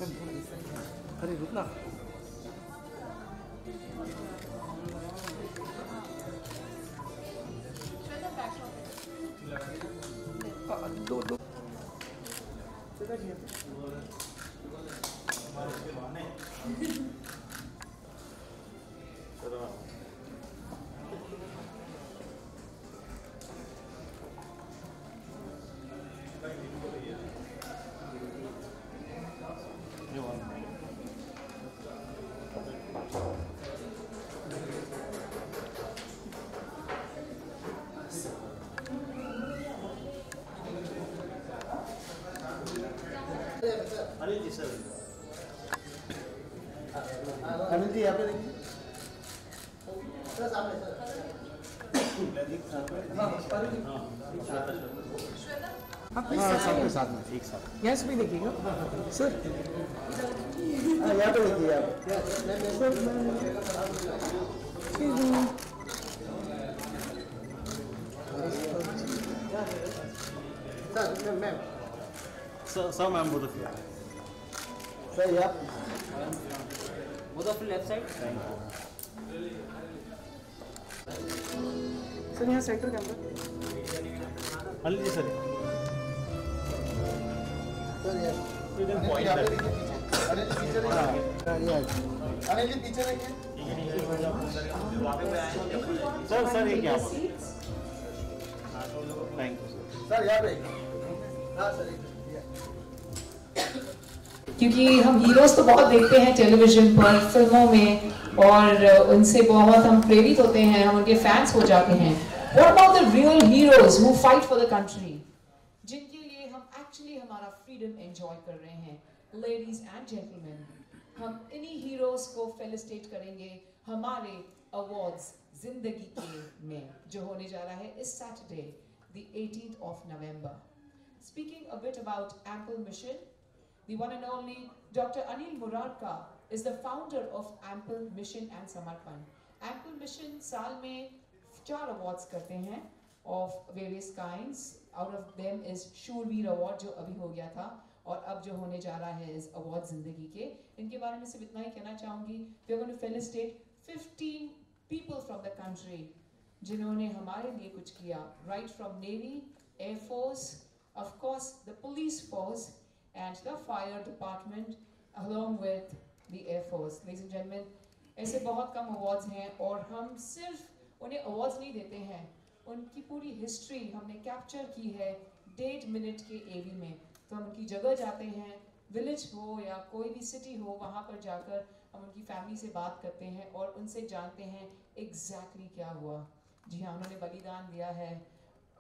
अरे रुकना। दो दो अनिल जी सर, अनिल जी यहाँ पे देखिए सर, सामने सर। हाँ सबके साथ में एक साथ। यस भी देखिएगा सर। यहाँ पे देखिए आप। Sir ma'am, sir ma'am both of you, sir यहाँ both of left side. Sir यहाँ centre camera. Anil ji sir, Anil ji पीछे देखिए। सर एक यहाँ थैंक यू सर यहाँ पे। हाँ सर। क्योंकि हम हीरोज तो बहुत देखते हैं टेलीविजन पर, फिल्मों में, और उनसे बहुत हम प्रेरित होते हैं, हम उनके फैंस हो जाते हैं। What about the real heroes who fight for the country? जिनके लिए हम एक्चुअली हमारा फ्रीडम एंजॉय कर रहे हैं। लेडीज एंड जेंटलमैन, हम इन्हीं हीरोज को फेलिसिटेट करेंगे हमारे अवार्ड्स जिंदगी के में, जो होने जा रहा है इस Saturday the 18th of November. Speaking a bit about Ample Mission, the one and only Dr. Anil Murarka is the founder of Ample Mission and Samarpan. Ample Mission साल में 4 awards करते हैं of various kinds. Out of them is शूरवीर award जो अभी हो गया था, और अब जो होने जा रहा है is award जिंदगी के। इनके बारे में सिर्फ इतना ही कहना चाहूँगी, we are going to felicitate 15 people from the country जिन्होंने हमारे लिए कुछ किया, right from Navy, Air Force, of course the police force and the fire department along with the Air Force. Ladies and gentlemen, ऐसे बहुत कम awards हैं, और हम सिर्फ उन्हें awards नहीं देते हैं, उनकी पूरी history हमने capture की है 1.5 मिनट के AV में। तो हम उनकी जगह जाते हैं, विलेज हो या कोई भी सिटी हो, वहाँ पर जाकर हम उनकी फैमिली से बात करते हैं और उनसे जानते हैं एग्जैक्टली क्या हुआ। जी हाँ, उन्होंने बलिदान दिया है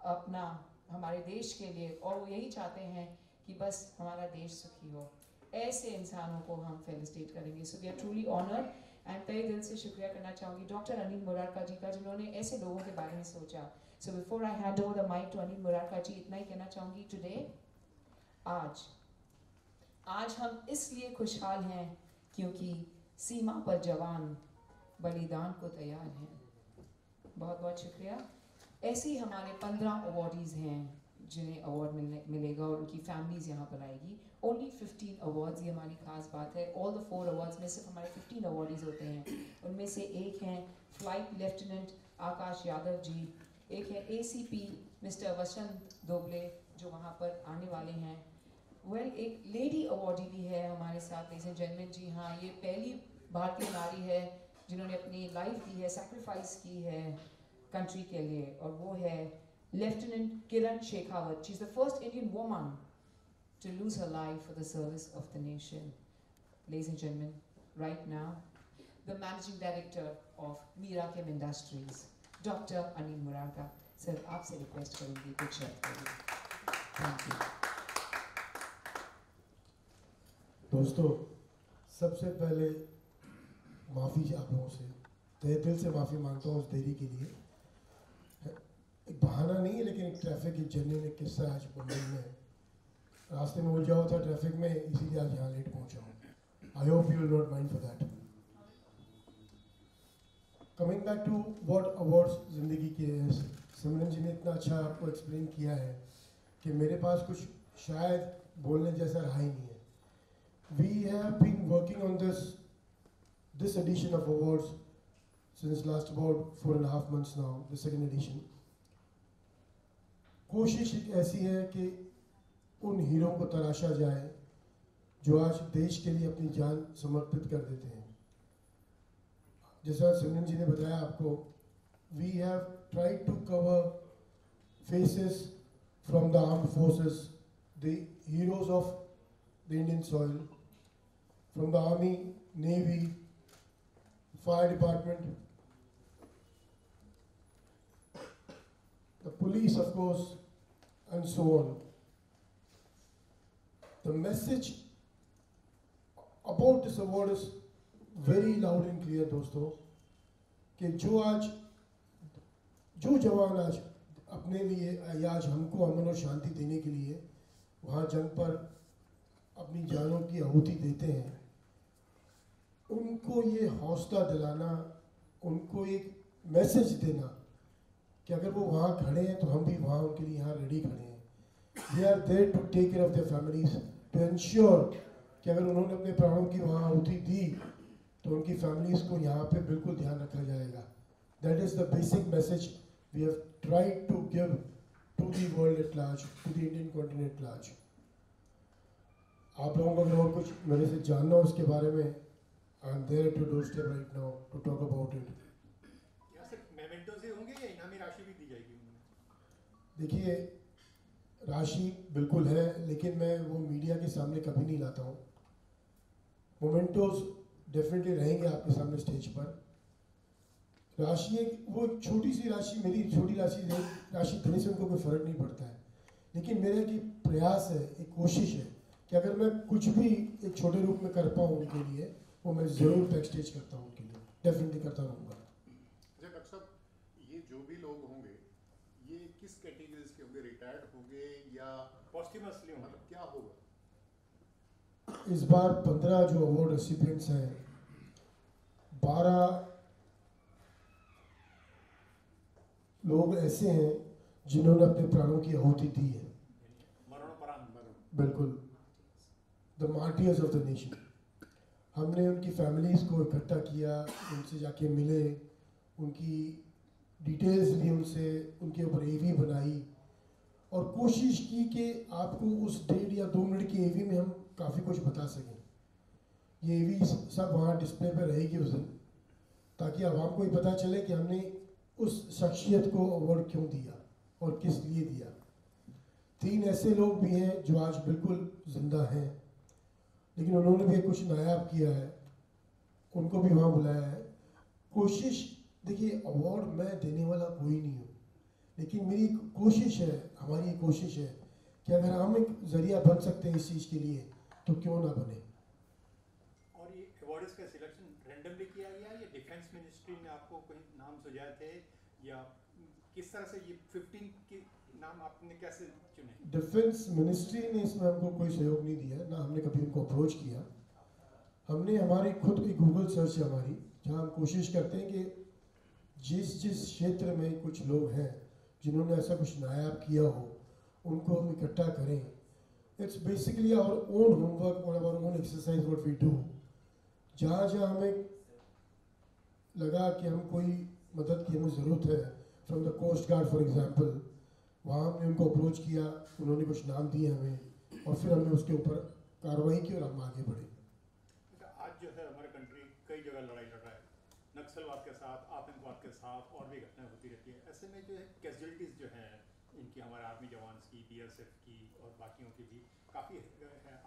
अपना हमारे देश के लिए, और वो यही चाहते हैं कि बस हमारा देश सुखी हो। ऐसे इंसानों को हम फेलिसिटेट करेंगे। So we are truly honoured, and तहे दिल से शुक्रिया करना चाहूँगी डॉक्टर अनिल मुरारका जी का, जिन्होंने ऐसे लोगों के बारे में सोचा। So before I hand over the mic to Anil Murarka ji, इतना ही कहना चाहूँगी, टुडे आज हम इसलिए खुशहाल हैं क्योंकि सीमा पर जवान बलिदान को तैयार हैं। बहुत बहुत शुक्रिया। ऐसे ही हमारे 15 अवॉर्डीज़ हैं जिन्हें अवार्ड मिलेगा, और उनकी फैमिलीज़ यहाँ पर आएगी। ओनली 15 अवार्ड्स, ये हमारी खास बात है। ऑल द 4 अवार्ड्स में सिर्फ हमारे 15 अवॉर्डीज़ होते हैं। उनमें से एक हैं फ्लाइट लेफ्टिनेंट आकाश यादव जी, एक है ACP मिस्टर वसंत दोबले जो वहाँ पर आने वाले हैं। एक लेडी अवॉर्डी भी है हमारे साथ, लेडीज एंड जेंटलमैन। जी हाँ, ये पहली भारतीय नारी है जिन्होंने अपनी लाइफ दी है, सैक्रिफाइस की है कंट्री के लिए, और वो है lieutenant Kiran Shekhawat. She is the first Indian woman to lose her life for the service of the nation. Ladies and gentleman, right now the managing director of Meera chem industries, doctor Anil Murarka. Sir, आपसे request करूंगी कुछ शब्द करिए। Thank you. दोस्तों, सबसे पहले माफ़ी आप लोगों से, तहे दिल से माफ़ी मांगता हूँ उस देरी के लिए। एक बहाना नहीं है, लेकिन एक ट्रैफिक की जर्नी में किस्सा आज मुंबई में रास्ते में उलझा हुआ था ट्रैफिक में, इसीलिए आज यहाँ लेट पहुँचा हूँ। I hope you will not mind for that. Coming back to what awards ज़िंदगी के हैं, सिमरन जी ने इतना अच्छा आपको एक्सप्लेन किया है कि मेरे पास कुछ शायद बोलने जैसा रहा ही नहीं है। We have been working on this edition of awards since last about 4.5 months now, the second edition. कोशिश एक ऐसी है कि उन हीरो को तराशा जाए जो आज देश के लिए अपनी जान समर्पित कर देते हैं. जैसा सिमरन जी ने बताया आपको, we have tried to cover faces from the armed forces, the heroes of the Indian soil, from the army, navy, fire department, the police of course, and so on. The message about this award is very loud and clear दोस्तों, कि जो जवान आज अपने लिए या आज हमको अमन और शांति देने के लिए वहाँ जंग पर अपनी जानों की आहुति देते हैं, उनको ये हौसला दिलाना, उनको एक मैसेज देना कि अगर वो वहाँ खड़े हैं तो हम भी वहाँ उनके लिए यहाँ रेडी खड़े हैं. They are there to take care of their families, to ensure कि अगर उन्होंने अपने प्राणों की वहाँ आहुति दी तो उनकी फैमिलीज को यहाँ पे बिल्कुल ध्यान रखा जाएगा. That is the basic message we have tried to give to the world at large, to the Indian continent at large. आप लोगों को अगर और कुछ मेरे से जानना हो उसके बारे में, I am there at your doorstep right now to talk about it. क्या सिर्फ मेमेंटो से होंगे या इनामी राशि भी दी जाएगी? देखिए, राशि बिल्कुल है, लेकिन मैं वो मीडिया के सामने कभी नहीं लाता हूँ. मोमेंटोज डेफिनेटली रहेंगे आपके सामने स्टेज पर. राशि वो एक छोटी सी राशि, मेरी छोटी राशि देने से उनको कोई फर्क नहीं पड़ता है, लेकिन मेरा एक प्रयास है, एक कोशिश है कि अगर मैं कुछ भी एक छोटे रूप में कर पाऊँ उनके लिए, वो मैं ज़रूर बैक स्टेज करता हूँ उनके लिए, डेफिनेटली करता रहूँगा. डॉक्टर साहब, ये जो भी लोग होंगे ये किस कैटेगरीज के होंगे? रिटायर्ड होंगे या पोस्टमसली होंगे? मतलब क्या होगा? इस बार 15 जो अवार्ड रेसिपिएंट्स हैं, 12 लोग ऐसे हैं जिन्होंने अपने प्राणों की आहुति दी है. बिल्कुल, the martyrs of the nation. हमने उनकी फैमिलीज़ को इकट्ठा किया, उनसे जाके मिले, उनकी डिटेल्स ली उनसे, उनके ऊपर एवी बनाई और कोशिश की कि आपको उस 1.5 या 2 मिनट की एवी में हम काफ़ी कुछ बता सकें. ये एवी सब वहाँ डिस्प्ले पे रहेगी उस दिन, ताकि आवाम को ये पता चले कि हमने उस शख्सियत को अवार्ड क्यों दिया और किस लिए दिया. 3 ऐसे लोग भी हैं जो आज बिल्कुल ज़िंदा हैं, लेकिन उन्होंने भी कुछ नायाब किया है, उनको भी वहाँ बुलाया है. कोशिश, देखिए, अवार्ड मैं देने वाला कोई नहीं हूँ, लेकिन मेरी कोशिश है, हमारी कोशिश है कि अगर हम एक ज़रिया बन सकते हैं इस चीज़ के लिए तो क्यों ना बने. और ये अवार्ड्स का सिलेक्शन रैंडमली किया गया या डिफेंस मिनिस्ट्री ने आपको कोई नाम सुझाए थे, या किस तरह से ये 15 के नाम आपने कैसे चुने? डिफेंस मिनिस्ट्री ने इसमें हमको कोई सहयोग नहीं दिया, ना हमने कभी उनको अप्रोच किया. हमने हमारी खुद की गूगल सर्च है हमारी, जहाँ हम कोशिश करते हैं कि जिस क्षेत्र में कुछ लोग हैं जिन्होंने ऐसा कुछ नायाब किया हो, उनको हम इकट्ठा करें. It's basically our own homework और our own exercise what we do. जहाँ हमें लगा कि हम कोई मदद की हमें ज़रूरत है, from the coast guard for example, वहाँ हमने उनको अप्रोच किया, उन्होंने कुछ नाम दिए हमें और फिर हमने उसके ऊपर कार्रवाई की और हम आगे बढ़े. आज जो है हमारे कंट्री कई जगह लड़ाई लड़ रहा है, नक्सलवाद के साथ, आतंकवाद के साथ, और भी घटनाएं होती रहती है. ऐसे में जो है कैजुअलिटीज़ जो हैं इनकी, हमारे आर्मी जवान की, BSF की और बाकियों की भी काफ़ी है.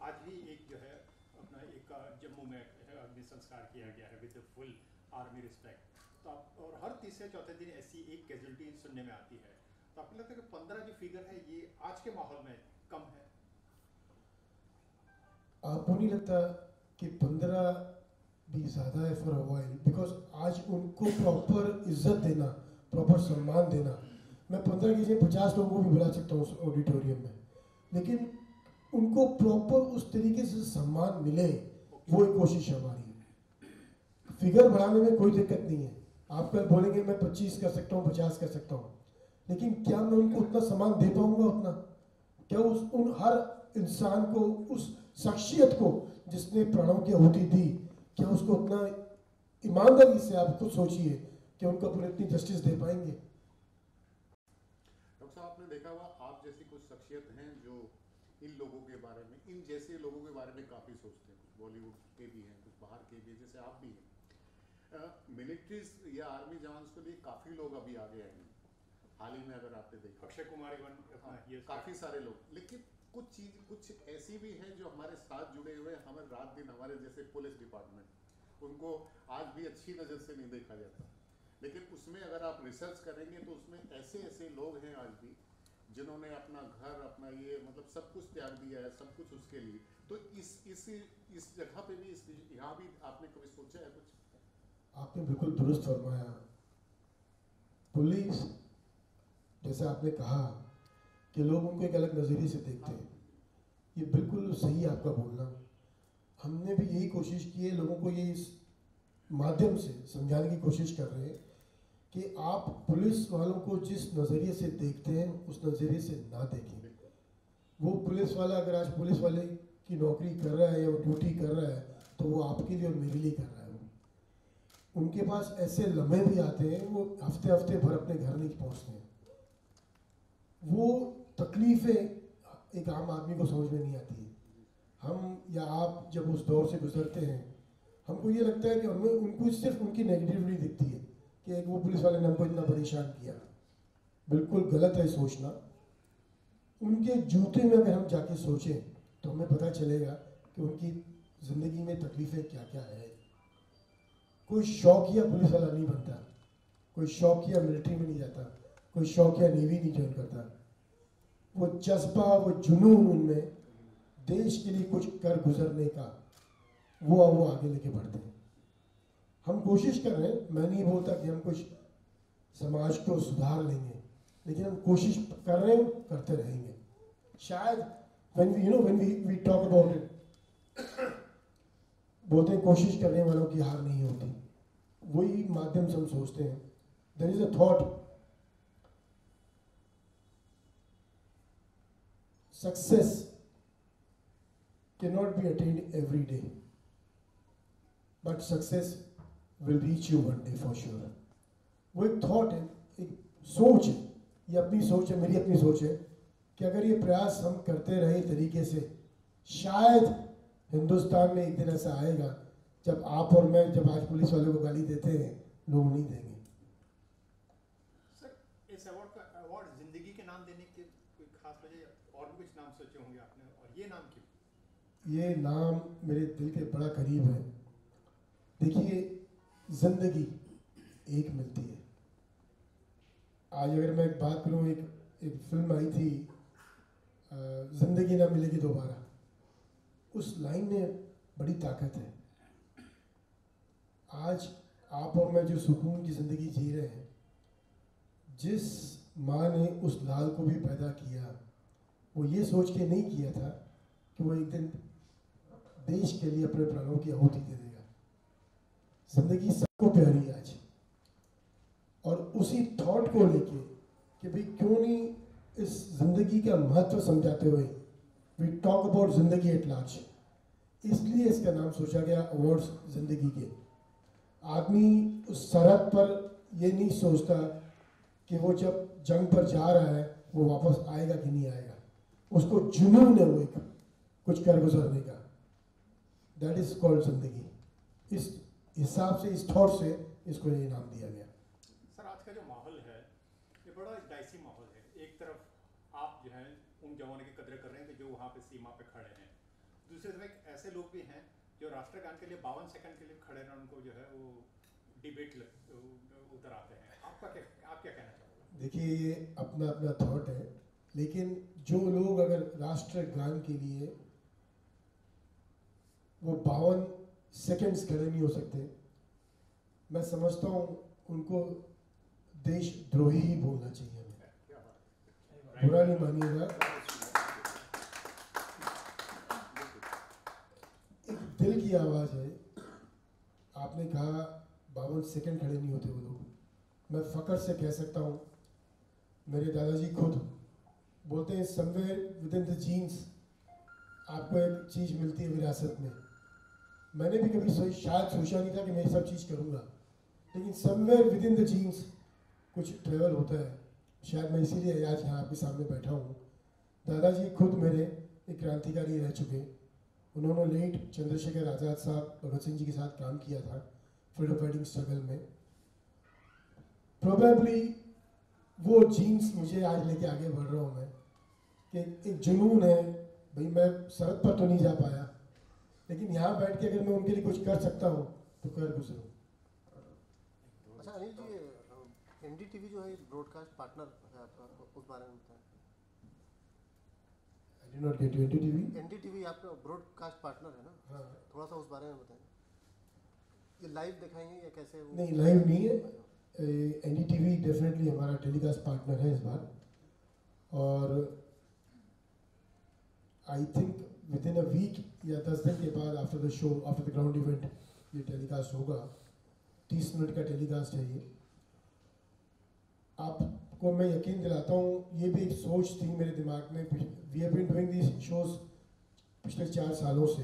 आज भी एक जो है अपना एक जम्मू में अग्नि संस्कार किया गया है विद फुल आर्मी रिस्पेक्ट. तो और हर तीसरे चौथे दिन ऐसी एक कैजुअलिटी सुनने में आती है. तो आपको लगता है कि 15 जो फिगर है ये आज के माहौल में कम है? आपको नहीं लगता कि 15 भी ज़्यादा है फॉर अ व्हाइल? बिकॉज आज उनको प्रॉपर इज्जत देना, प्रॉपर सम्मान देना, मैं 15 की जगह 50 लोगों को भी बुला सकता हूँ उस ऑडिटोरियम में, लेकिन उनको प्रॉपर उस तरीके से सम्मान मिले, वो एक कोशिश है हमारी. फिगर बढ़ाने में कोई दिक्कत नहीं है. आप कल बोलेंगे मैं 25 कर सकता हूँ, 50 कर सकता हूँ, लेकिन क्या मैं उनको उतना सम्मान दे पाऊंगा? उतना क्या उन हर इंसान को उस शख्सियत को जिसने प्राणों की आहुति दी, क्या उसको उतना ईमानदारी से आप खुद सोचिए कि उनको अपन इतनी जस्टिस दे पाएंगे? डॉक्टर साहब, आपने देखा होगा आप जैसी कुछ शख्सियत हैं जो इन लोगों के बारे में, इन जैसे लोगों के बारे में काफ़ी सोचते हैं। कुछ बॉलीवुड के भी हैं, कुछ बाहर के भी हैं, जैसे आप भी हैं। मिलिट्रीज या आर्मी जवान के लिए काफ़ी लोग अभी आगे आए हैं। हाल ही में अगर आपने देखा, अक्षय कुमार इवन काफ़ी सारे लोग, लेकिन कुछ ऐसी भी हैं जो हमारे साथ जुड़े हुए हैं, हमारे रात दिन, हमारे जैसे पुलिस डिपार्टमेंट, उनको आज भी अच्छी नज़र से नहीं देखा जाता। लेकिन उसमें अगर आप रिसर्च करेंगे तो उसमें ऐसे ऐसे लोग हैं आज भी जिन्होंने अपना घर, अपना ये मतलब सब कुछ त्याग दिया है, सब कुछ उसके लिए। तो इस जगह पे भी, यहाँ भी आपने कभी सोचा है कुछ? आपने बिल्कुल दुरुस्त फरमाया। पुलिस, जैसे आपने कहा कि लोग उनको एक अलग नज़रिए से देखते हैं, ये बिल्कुल सही है आपका बोलना। हमने भी यही कोशिश की है, लोगों को ये इस माध्यम से समझाने की कोशिश कर रहे हैं कि आप पुलिस वालों को जिस नज़रिए से देखते हैं उस नज़रिए से ना देखें। वो पुलिस वाला अगर आज पुलिस वाले की नौकरी कर रहा है या वो ड्यूटी कर रहा है तो वो आपके लिए और मेरे लिए कर रहा है। उनके पास ऐसे लम्हे भी आते हैं, वो हफ्ते हफ्ते भर अपने घर नहीं पहुंचते हैं। वो तकलीफ़ें एक आम आदमी को समझ में नहीं आती है। हम या आप जब उस दौर से गुजरते हैं, हमको ये लगता है कि हमें उनको सिर्फ उनकी नेगेटिविटी दिखती है कि एक वो पुलिस वाले ने हमको इतना परेशान किया। बिल्कुल गलत है सोचना। उनके जूते में अगर हम जाके सोचें तो हमें पता चलेगा कि उनकी ज़िंदगी में तकलीफ़ें क्या क्या है। कोई शौकिया पुलिस वाला नहीं बनता, कोई शौकिया मिलिट्री में नहीं जाता, कोई शौकिया नेवी नहीं ज्वाइन करता। वो जज्बा, वो जुनून उनमें देश के लिए कुछ कर गुजरने का, वो आगे लेके बढ़ते हैं। हम कोशिश कर रहे हैं, मैं नहीं बोलता कि हम कुछ समाज को सुधार लेंगे, लेकिन हम कोशिश कर रहे हैं, करते रहेंगे। शायद when we talk about it, बोलते हैं कोशिश करने वालों की हार नहीं होती, वही माध्यम से हम सोचते हैं। there is a thought, success cannot be attained every day, but success will reach you one day for sure. वो एक थॉट है, एक सोच है, ये अपनी सोच है, मेरी अपनी सोच है कि अगर ये प्रयास हम करते रहे तरीके से, शायद हिंदुस्तान में एक दिन ऐसा आएगा जब आप और मैं, जब आज पुलिस वालों को गाली देते हैं, लोग नहीं देंगे। सर, इस अवार्ड जिंदगी के नाम देने की कोई खास वजह, और भी कुछ नाम सोचे होंगे आपने, और ये नाम क्यों? ये नाम मेरे दिल के बड़ा करीब है। देखिए, जिंदगी एक मिलती है। आज अगर मैं एक बात करूँ, एक फिल्म आई थी जिंदगी ना मिलेगी दोबारा, उस लाइन में बड़ी ताकत है। आज आप और मैं जो सुकून की ज़िंदगी जी रहे हैं, जिस माँ ने उस लाल को भी पैदा किया, वो ये सोच के नहीं किया था कि वो एक दिन देश के लिए अपने प्राणों की आहुति दे देगा। ज़िंदगी सबको प्यारी है आज, और उसी थॉट को लेके कि भाई क्यों नहीं इस ज़िंदगी का महत्व समझाते हुए वी टॉक अबाउट ज़िंदगी एट लार्ज, इसलिए इसका नाम सोचा गया अवार्ड्स ज़िंदगी के। आदमी उस सरहद पर ये नहीं सोचता कि वो जब जंग पर जा रहा है वो वापस आएगा कि नहीं आएगा, उसको जुनून है वो एक कुछ कर गुजरने का। दैट इज कॉल्ड ज़िंदगी। इस हिसाब से, इस थॉट से इसको ये नाम दिया गया। सर, आज का जो माहौल है ये बड़ा डाइसी माहौल है। एक तरफ आप जो हैं उन जवानों की कदर कर रहे हैं कि जो वहाँ पे सीमा पे खड़े हैं, दूसरी तरफ ऐसे लोग भी हैं जो राष्ट्रगान के लिए 52 सेकंड के लिए खड़े रहना, उनको जो है वो डिबेट उतर आते हैं। आप क्या कहना चाहोगे? देखिए, ये अपना अपना थॉट है, लेकिन जो लोग अगर राष्ट्रगान के लिए वो 52 सेकंड्स खड़े नहीं हो सकते, मैं समझता हूँ उनको देशद्रोही ही बोलना चाहिए। हमें बुरा नहीं मानिएगा, एक दिल की आवाज़ है। आपने कहा 52 सेकंड खड़े नहीं होते वो लोग। मैं फ़ख्र से कह सकता हूँ, मेरे दादाजी खुद बोलते हैं somewhere within the genes आपको एक चीज़ मिलती है विरासत में। मैंने भी कभी शायद सोचा नहीं था कि मैं ये सब चीज़ करूँगा, लेकिन somewhere within the genes कुछ ट्रेवल होता है। शायद मैं इसीलिए आज यहाँ आपके सामने बैठा हूँ। दादाजी खुद मेरे एक क्रांतिकारी रह चुके। उन्होंने लेट चंद्रशेखर आज़ाद साहब भगत सिंह जी के साथ काम किया था फ्रीडम फाइटिंग स्ट्रगल में। प्रोबेबली वो जीन्स मुझे आज लेके आगे बढ़ रहा हूँ मैं, कि एक जुनून है भाई। मैं सरहद पर तो नहीं जा पाया, लेकिन यहाँ बैठ के अगर मैं उनके लिए कुछ कर सकता हूँ तो कर गुजरूँ। अच्छा अनिल जी, एनडीटीवी जो है ब्रॉडकास्ट पार्टनर है आपका, उस बारे में बताएं। I did not get you. NDTV आपका ब्रॉडकास्ट पार्टनर है ना? हाँ। थोड़ा सा उस बारे में बताएं। ये लाइव दिखाएंगे या कैसे? नहीं, लाइव नहीं है। एनडीटीवी डेफिनेटली हमारा टेलीकास्ट पार्टनर है इस बार, और I think within a week या 10 दिन के बाद after the show, after the ground event, ये टेलीकास्ट होगा। 30 मिनट का टेलीकास्ट है ये। आपको मैं यकीन दिलाता हूँ, ये भी एक सोच थी मेरे दिमाग में। We have been doing this shows पिछले 4 सालों से।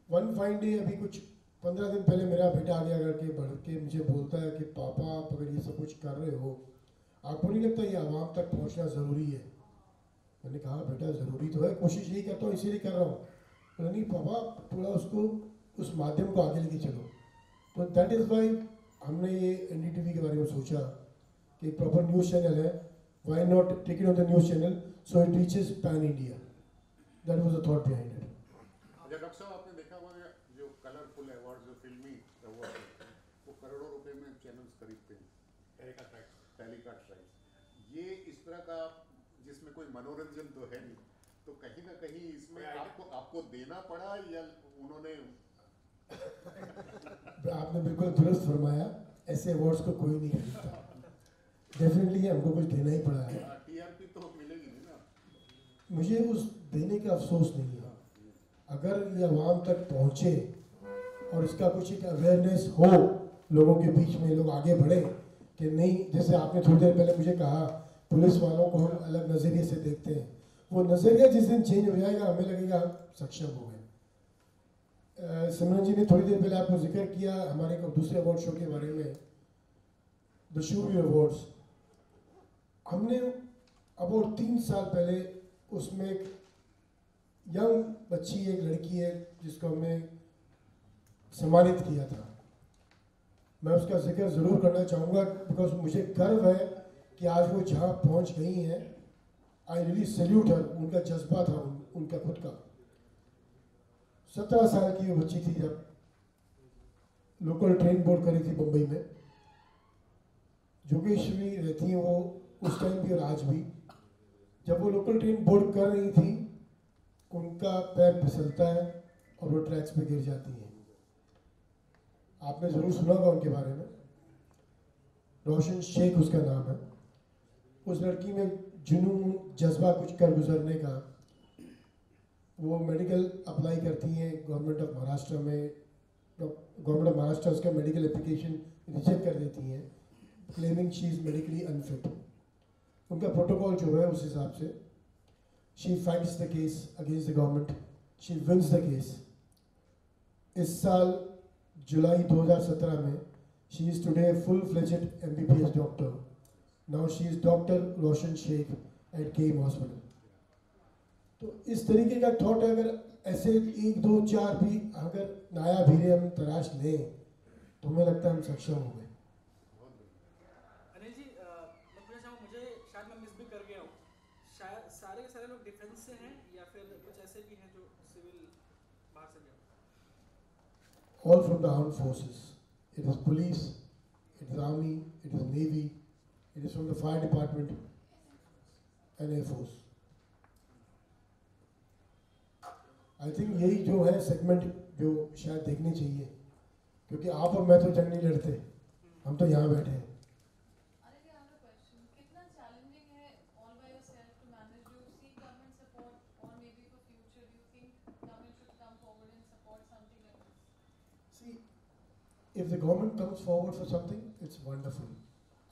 वन फाइन डे, अभी कुछ 15 दिन पहले मेरा बेटा आगे आकर के बढ़ के मुझे बोलता है कि पापा आप अगर ये सब कुछ कर रहे हो, आपको नहीं लगता ये आवाम तक पहुँचना ज़रूरी है? मैंने कहा बेटा ज़रूरी तो है, कोशिश यही करता हूँ, इसीलिए कर रहा हूँ। तो नहीं पापा, थोड़ा उसको उस माध्यम को आगे लेके चलो। तो दैट इज़ वाई हमने ये एनडीटीवी के बारे में सोचा कि प्रॉपर न्यूज़ चैनल है, why not take it on the news channel so it reaches pan India. That was the thought behind it. अच्छा डॉक्टर साहब, आपने देखा होगा जो कलरफुल अवार्ड, जो फिल्मी अवार्ड, वो करोड़ों रुपए में चैनल्स खरीदते हैं, टेलीकास्ट राइट्स। ये इस तरह का जिसमें कोई मनोरंजन तो है नहीं, तो कहीं ना कहीं इसमें आपको देना पड़ा या उन्होंने? आपने बिल्कुल दुरुस्त फरमाया, ऐसे अवार्ड्स को कोई नहीं खरीदता। डेफिनेटली हमको कुछ देना ही पड़ा है। टीआरपी तो मिलेगी नहीं ना। मुझे उस देने का अफसोस नहीं है। अगर ये आवाम तक पहुँचे और इसका कुछ एक अवेयरनेस हो लोगों के बीच में, लोग आगे बढ़े कि नहीं, जैसे आपने थोड़ी देर पहले मुझे कहा पुलिस वालों को हम अलग नज़रिए से देखते हैं, वो नज़रिया जिस दिन चेंज हो जाएगा हमें लगेगा हम सक्षम हो गए। सिमरन जी ने थोड़ी देर पहले आपको जिक्र किया हमारे दूसरे अवार्ड शो के बारे में, द शूरी अवार्ड्स। हमने अबाउट 3 साल पहले उसमें एक यंग बच्ची, एक लड़की है जिसको हमने सम्मानित किया था। मैं उसका जिक्र ज़रूर करना चाहूँगा बिकॉज मुझे गर्व है कि आज वो जहाँ पहुँच गई हैं। आई रियली सैल्यूट हर। उनका जज्बा था उनका खुद का। 17 साल की वो बच्ची थी जब लोकल ट्रेन बोर्ड करी थी मुंबई में। जोगेश्वरी रहती हैं वो उस टाइम भी और आज भी। जब वो लोकल ट्रेन बोर्ड कर रही थी, उनका पैर फिसलता है और वो ट्रैक्स पे गिर जाती हैं। आपने ज़रूर सुना होगा उनके बारे में। रोशन शेख उसका नाम है। उस लड़की में जुनून, जज्बा कुछ कर गुजरने का। वो मेडिकल अप्लाई करती हैं गवर्नमेंट ऑफ महाराष्ट्र में। गवर्नमेंट ऑफ महाराष्ट्र उसका मेडिकल एप्लीकेशन रिजेक्ट कर देती हैं, claiming she is medically unfit. उनका प्रोटोकॉल जो है उस हिसाब से she fights the case against the government, she wins the case. इस साल जुलाई 2017 में she is today full fledged MBBS doctor. Now she is doctor Roshan Shaikh at KEM hospital. तो इस तरीके का थॉट है, अगर ऐसे 1, 2, 4 भी अगर नया भीरे हम तराश लें तो हमें लगता है हम सक्षम हो गए। अनिल जी, मैं पूछना चाहूँ, मुझे शायद मैं मिस भी कर गया हूँ, शायद सारे के सारे लोग डिफेंस से हैं या फिर कुछ ऐसे भी हैं जो सिविल बाहर से भी हैं? All from the armed forces. It is police, it is army, it is navy, it is from the fire department and air force. I think यही जो है सेगमेंट जो शायद देखने चाहिए, क्योंकि आप और मैं तो जंग नहीं लड़ते, हम तो यहाँ बैठे हैं। If the government comes forward for something, it's wonderful.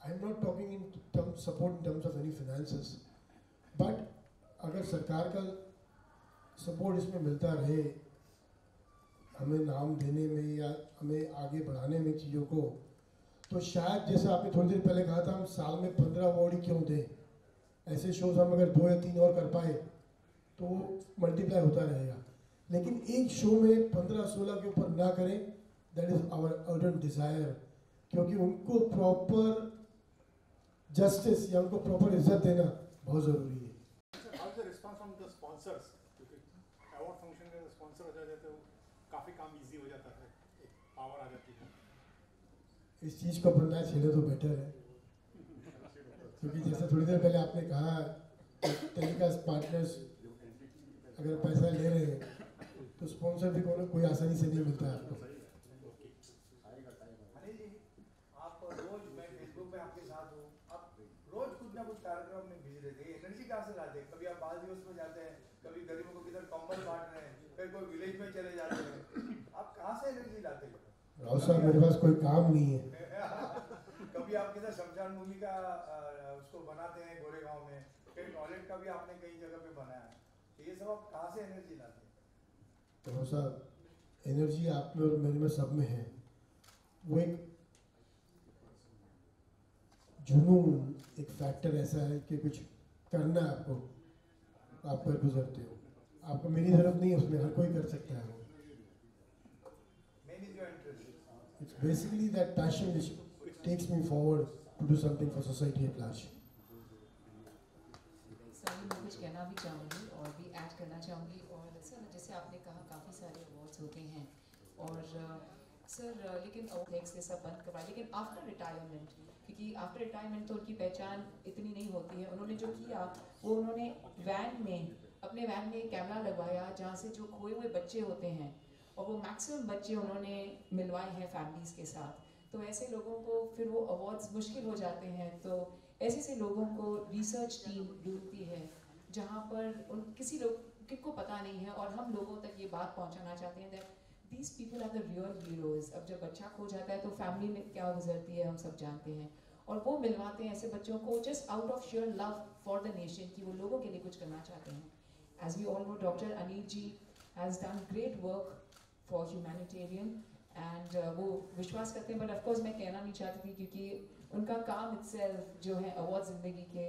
I'm not talking in terms support in terms of any finances, but अगर सरकार का सपोर्ट इसमें मिलता रहे, हमें नाम देने में या हमें आगे बढ़ाने में चीज़ों को, तो शायद जैसे आपने थोड़ी देर पहले कहा था हम साल में 15 अवार्ड क्यों दें, ऐसे शोज हम अगर 2 या 3 और कर पाए तो मल्टीप्लाई होता रहेगा, लेकिन एक शो में 15-16 के ऊपर ना करें, that is our urgent desire, क्योंकि उनको प्रॉपर जस्टिस या उनको प्रॉपर इज्जत देना बहुत ज़रूरी है। How is the response from the sponsors, क्योंकि अवार्ड फंक्शन में स्पॉन्सर हो जाते तो काफ़ी काम इजी हो जाता है, पावर आ जाती है। इस चीज़ को बनना छेड़े तो बेटर है, क्योंकि जैसे थोड़ी देर पहले आपने कहा टेलीकास्ट पार्टनर्स अगर पैसा ले रहे हैं तो स्पॉन्सर भी कोई आसानी से नहीं मिलता है आपको। अनिल जी, आप रोज मैं फेसबुक पे आपके साथ हूँ, आप रोज कुछ ना कुछ कार्यक्रम में बिजी रहते हैं, एनर्जी कहाँ से लाते हैं? कभी आप बाल दिवस में जाते हैं, कभी गरीबों को किधर कंबल बांट रहे हैं, फिर कोई विलेज में चले जाते हैं, आप कहाँ से एनर्जी लाते हैं? राव साहब मेरे पास कोई काम नहीं है। कभी आप किधर शमशान भूमि का उसको बनाते हैं गोरेगांव में, फिर टॉयलेट का भी आपने कई जगह पे बनाया है, तो ये सब आप कहाँ से एनर्जी लाते हैं? राव साहब एनर्जी आप में और मेरे में सब में है, वो एक जुनून, एक फैक्टर ऐसा है कि कुछ करना है आपको, आप पर गुजरते हो, आपको मेरी ज़रूरत नहीं है उसमें, हर कोई कर सकता है। It's basically that passion which takes me forward to do something for society at large. Sir मैं कुछ कहना भी चाहूँगी और भी ऐड करना चाहूँगी, और सर जैसे आपने कहा काफ़ी सारे अवार्ड्स होते हैं और सर लेकिन अवार्ड्स ये सब बंद करवाए, लेकिन आफ्टर रिटायरमेंट, क्योंकि आफ्टर रिटायरमेंट तो उनकी पहचान इतनी नहीं होती है, उन्होंने जो किया वो उन्होंने अपने वैन में कैमरा लगवाया जहाँ से जो खोए हुए बच्चे होते हैं और वो मैक्सिमम बच्चे उन्होंने मिलवाए हैं फैमिलीज़ के साथ, तो ऐसे लोगों को फिर वो अवार्ड्स मुश्किल हो जाते हैं, तो ऐसे लोगों को रिसर्च टीम ढूंढती है जहाँ पर किसी लोग किनको पता नहीं है और हम लोगों तक ये बात पहुँचाना चाहते हैं that these people are the real heroes. अब जब बच्चा खो जाता है तो फैमिली में क्या गुजरती है हम सब जानते हैं, और वो मिलवाते हैं ऐसे बच्चों को just out of sheer love for the nation कि वो लोगों के लिए कुछ करना चाहते हैं। As we all know doctor Anil ji has done great work for humanitarian and वो विश्वास करते हैं, बट ऑफकोर्स मैं कहना नहीं चाहती थी क्योंकि उनका काम इटसेल्फ जो है अवार्ड जिंदगी के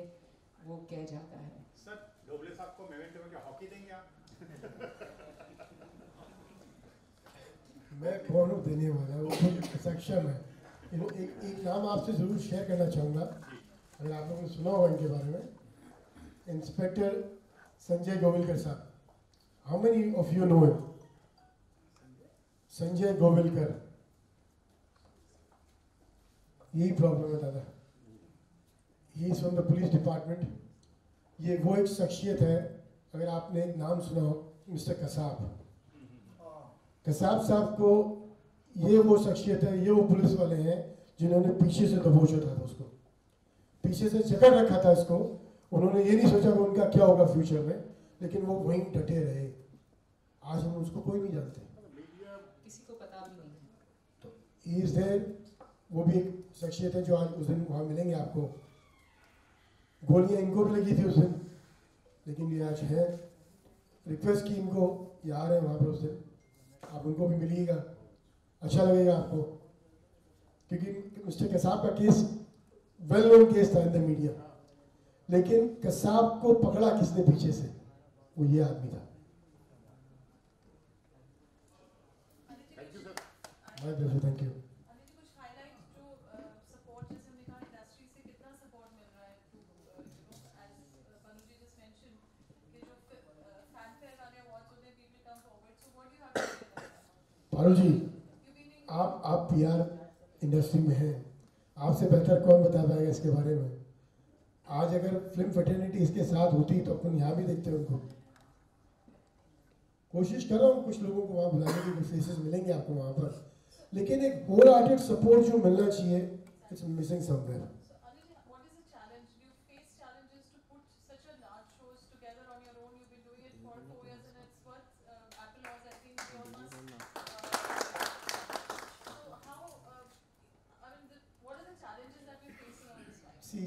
वो कह जाता है। सर ढोबले साहब को मेमेंटो में क्या हॉकी देंगे आप? मैं कौन हूँ देने वाला, वो सक्षम है। एक नाम आपसे ज़रूर शेयर करना चाहूँगा, अगर आप लोगों ने सुना होगा इनके बारे में, इंस्पेक्टर संजय गोविलकर साहब। How many of you know him? Sanjay Govilkar, यही प्रॉब्लम है दादा, he is from the police department. ये वो एक शख्सियत है, अगर आपने एक नाम सुना हो, मिस्टर कसाब। कसाब साहब को, ये वो शख्सियत है, ये वो पुलिस वाले हैं जिन्होंने पीछे से दबोचा था उसको, पीछे से जकड़ रखा था इसको। उन्होंने ये नहीं सोचा कि उनका क्या होगा फ्यूचर में, लेकिन वो वहीं डटे रहे। आज हम उसको कोई नहीं जानते, किसी को पता भी नहीं है। तो इज देयर, वो भी एक शख्सियत है जो आज उस दिन वहाँ मिलेंगे आपको। गोलियाँ इनको भी लगी थी उस दिन, लेकिन ये आज है। रिक्वेस्ट की इनको, ये आ रहे हैं वहाँ पर उस दिन, आप उनको भी मिलिएगा, अच्छा लगेगा आपको, क्योंकि मिस्टर कसाब का केस वेल नोन केस था इन द मीडिया, लेकिन कसाब को पकड़ा किसने पीछे से, वो ये आदमी था। My pleasure, thank you. Paru ji, आप पीआर इंडस्ट्री में हैं, आपसे बेहतर कौन बता पाएगा इसके बारे में। आज अगर फिल्म फ्रेटर्निटी इसके साथ होती तो अपन यहाँ भी देखते उनको। कोशिश कर रहा हूँ कुछ लोगों को वहाँ बुलाने की, कुछ फेसेस मिलेंगे आपको वहाँ पर, लेकिन एक होल हार्टेड सपोर्ट जो मिलना चाहिए, it's missing somewhere.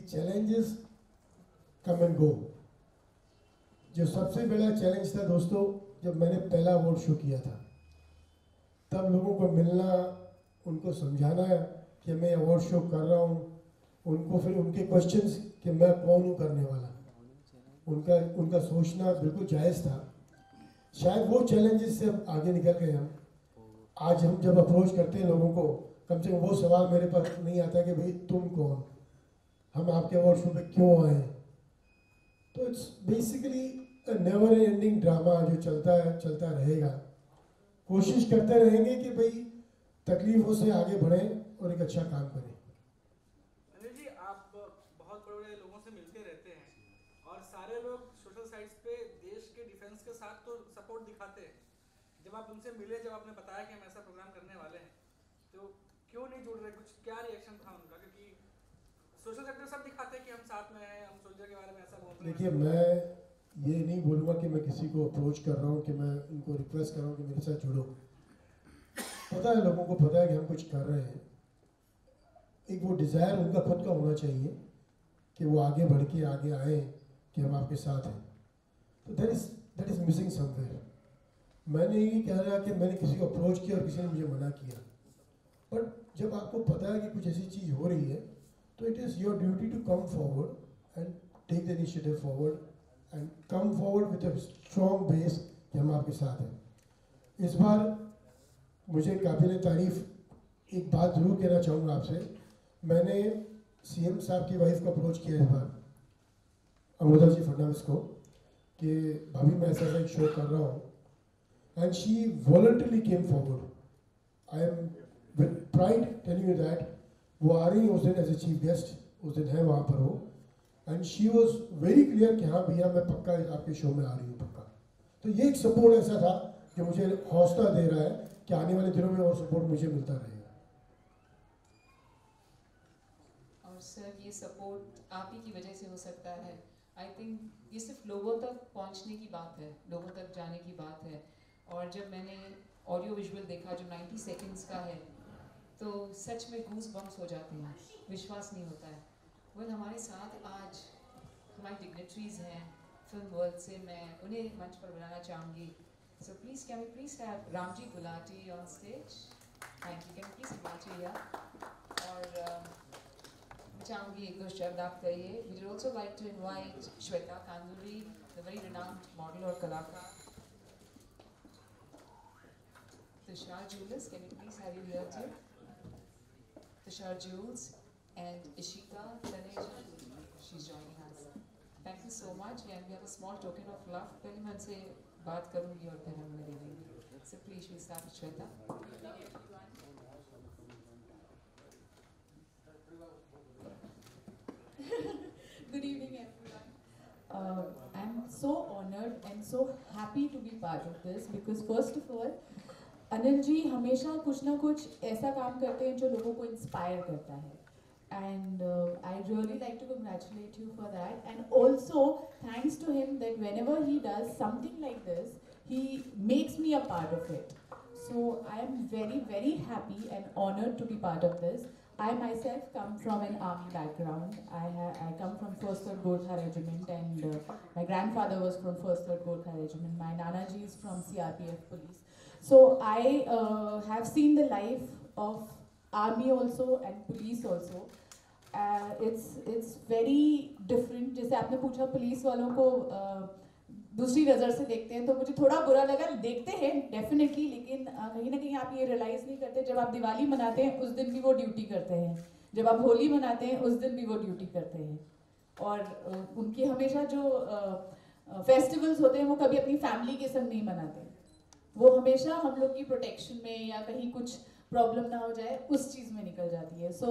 Challenges come and go. जो सबसे बड़ा चैलेंज था दोस्तों, जब मैंने पहला अवार्ड शो किया था, तब लोगों को मिलना, उनको समझाना कि मैं अवार्ड शो कर रहा हूँ, उनको फिर उनके क्वेश्चंस कि मैं कौन हूँ करने वाला, उनका सोचना बिल्कुल जायज़ था। शायद वो चैलेंजेस से आगे निकल गए हम। आज हम जब अप्रोच करते हैं लोगों को, कम से कम वो सवाल मेरे पास नहीं आता कि भाई तुम कौन, हम आपके अवार्ड शो पे क्यों आए। तो it's basically never ending drama जो चलता रहेगा। कोशिश करते रहेंगे कि भाई तकलीफों से आगे बढ़ें और एक अच्छा काम करें। अनिल जी, आप बहुत बड़े लोगों से मिलते रहते हैं और सारे लोग सोशल साइट्स पे देश के डिफेंस के साथ तो सपोर्ट दिखाते हैं। जब आप उनसे मिले, जब आपने बताया कि हम ऐसा प्रोग्राम करने वाले हैं, तो क्यों नहीं जुड़ रहे? कुछ क्या रिएक्शन था उनका? क्योंकि सोशल सेक्टर सब दिखाते हैं कि हम साथ में हैं, हम सोल्जर के बारे में ऐसा बोल रहे हैं। देखिए, मैं ये नहीं बोलूँगा कि मैं किसी को अप्रोच कर रहा हूँ, कि मैं उनको रिक्वेस्ट कर रहा हूँ कि मेरे साथ जुड़ो। पता है, लोगों को पता है कि हम कुछ कर रहे हैं। एक वो डिज़ायर उनका खुद का होना चाहिए कि वो आगे बढ़ के आगे आए कि हम आपके साथ हैं। तो दैट इज़ मिसिंग समवेयर। मैंने ये कह रहा कि मैंने किसी को अप्रोच किया और किसी ने मुझे मना किया, बट जब आपको पता है कि कुछ ऐसी चीज़ हो रही है, तो it is your duty to come forward and take the initiative forward and come forward with a strong base कि हम आपके साथ हैं। इस बार मुझे काबिल तारीफ एक बात ज़रूर कहना चाहूँगा आपसे। मैंने सीएम साहब की वाइफ को अप्रोच किया इस बार, अमृता जी फडणवीस को, कि भाभी मैं ऐसा एक शो कर रहा हूँ, and she voluntarily came forward. I am with pride telling you that वो आ रही है उस दिन एज ए चीफ गेस्ट, उस दिन है वहाँ पर वो, and she was very clear कि हाँ भैया मैं पक्का आपके शो में आ रही हूँ, पक्का। तो ये एक सपोर्ट ऐसा था कि मुझे हौसला दे रहा है कि आने वाले दिनों में और सपोर्ट मुझे मिलता रहेगा। और सर, ये सपोर्ट आप ही की वजह से हो सकता है। आई थिंक ये सिर्फ लोगों तक पहुंचने की बात है, लोगों तक जाने की बात है। और जब मैंने ऑडियो विजुअल देखा जो 90 सेकंड्स का है, तो सच में गूज बम्स हो जाते हैं, विश्वास नहीं होता है। वेल, हमारे साथ आज हमारे डिग्नेटरीज हैं फिल्म वर्ल्ड से, मैं उन्हें मंच पर बुलाना चाहूँगी। So please can we please have Ramji Gulati on stage. Thank you. Can please invite you here. और मैं चाहूँगी एक दो शब्द आप कहिए। We would also like to invite Shweta Kanduri, the very renowned model और कलाकार। Tushar Jules, can we please have you here too? Tushar Jules and Ishika Taneja, she's joining us. Thank you so much, and we have a small token of love. पहले मैं उनसे बात करूँगी और फिर हम मिलेंगे। So please we start with Shweta. Good evening, everyone. I'm so honored and so happy to be part of this because first of all, Anil ji हमेशा कुछ ना कुछ ऐसा काम करते हैं जो लोगों को इंस्पायर करता है, and I really like to congratulate you for that, and also thanks to him that whenever he does something like this he makes me a part of it. So I am very very happy and honoured to be part of this. I myself come from an army background. I come from 1st 3rd Gorkha Regiment, and my grandfather was from 1st 3rd Gorkha Regiment. My Nanaji is from CRPF Police. So I have seen the life of army also and police also. It's very different. जैसे आपने पूछा police वालों को दूसरी नज़र से देखते हैं, तो मुझे थोड़ा बुरा लगा. देखते हैं डेफिनेटली, लेकिन कहीं ना कहीं आप ये रियलाइज़ नहीं करते. जब आप दिवाली मनाते हैं उस दिन भी वो ड्यूटी करते हैं, जब आप होली मनाते हैं उस दिन भी वो ड्यूटी करते हैं. और उनकी हमेशा जो फेस्टिवल्स होते हैं वो कभी अपनी फैमिली के संग नहीं मनाते. वो हमेशा हम लोग की प्रोटेक्शन में या कहीं कुछ प्रॉब्लम ना हो जाए उस चीज़ में निकल जाती है. सो